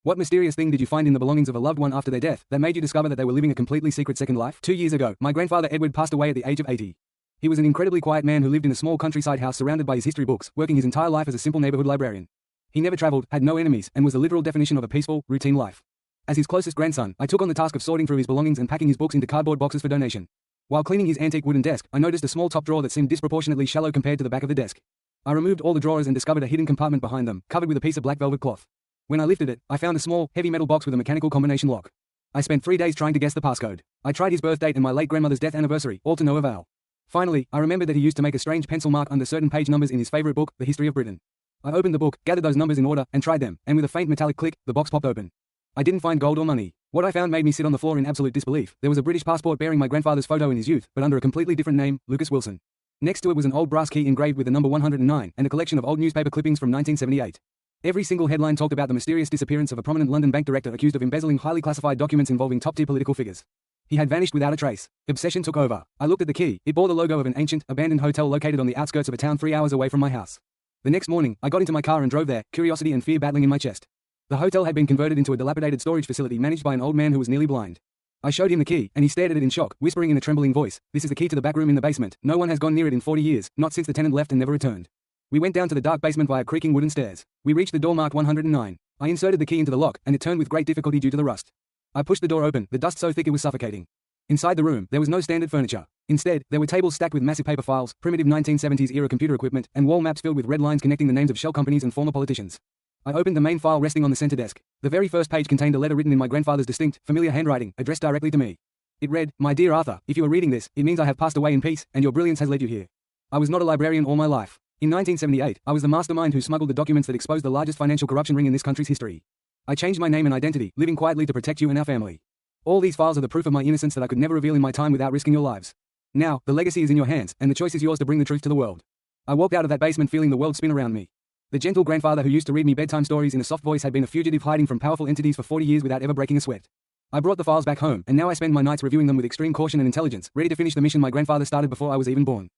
What mysterious thing did you find in the belongings of a loved one after their death that made you discover that they were living a completely secret second life? 2 years ago, my grandfather Edward passed away at the age of 80. He was an incredibly quiet man who lived in a small countryside house surrounded by his history books, working his entire life as a simple neighborhood librarian. He never traveled, had no enemies, and was the literal definition of a peaceful, routine life. As his closest grandson, I took on the task of sorting through his belongings and packing his books into cardboard boxes for donation. While cleaning his antique wooden desk, I noticed a small top drawer that seemed disproportionately shallow compared to the back of the desk. I removed all the drawers and discovered a hidden compartment behind them, covered with a piece of black velvet cloth. When I lifted it, I found a small, heavy metal box with a mechanical combination lock. I spent 3 days trying to guess the passcode. I tried his birth date and my late grandmother's death anniversary, all to no avail. Finally, I remembered that he used to make a strange pencil mark under certain page numbers in his favorite book, The History of Britain. I opened the book, gathered those numbers in order, and tried them, and with a faint metallic click, the box popped open. I didn't find gold or money. What I found made me sit on the floor in absolute disbelief. There was a British passport bearing my grandfather's photo in his youth, but under a completely different name, Lucas Wilson. Next to it was an old brass key engraved with the number 109, and a collection of old newspaper clippings from 1978. Every single headline talked about the mysterious disappearance of a prominent London bank director accused of embezzling highly classified documents involving top-tier political figures. He had vanished without a trace. Obsession took over. I looked at the key. It bore the logo of an ancient, abandoned hotel located on the outskirts of a town 3 hours away from my house. The next morning, I got into my car and drove there, curiosity and fear battling in my chest. The hotel had been converted into a dilapidated storage facility managed by an old man who was nearly blind. I showed him the key, and he stared at it in shock, whispering in a trembling voice, "This is the key to the back room in the basement. No one has gone near it in 40 years, not since the tenant left and never returned." We went down to the dark basement via creaking wooden stairs. We reached the door marked 109. I inserted the key into the lock, and it turned with great difficulty due to the rust. I pushed the door open, the dust so thick it was suffocating. Inside the room, there was no standard furniture. Instead, there were tables stacked with massive paper files, primitive 1970s-era computer equipment, and wall maps filled with red lines connecting the names of shell companies and former politicians. I opened the main file resting on the center desk. The very first page contained a letter written in my grandfather's distinct, familiar handwriting, addressed directly to me. It read, "My dear Arthur, if you are reading this, it means I have passed away in peace, and your brilliance has led you here. I was not a librarian all my life. In 1978, I was the mastermind who smuggled the documents that exposed the largest financial corruption ring in this country's history. I changed my name and identity, living quietly to protect you and our family. All these files are the proof of my innocence that I could never reveal in my time without risking your lives. Now, the legacy is in your hands, and the choice is yours to bring the truth to the world." I walked out of that basement feeling the world spin around me. The gentle grandfather who used to read me bedtime stories in a soft voice had been a fugitive hiding from powerful entities for 40 years without ever breaking a sweat. I brought the files back home, and now I spend my nights reviewing them with extreme caution and intelligence, ready to finish the mission my grandfather started before I was even born.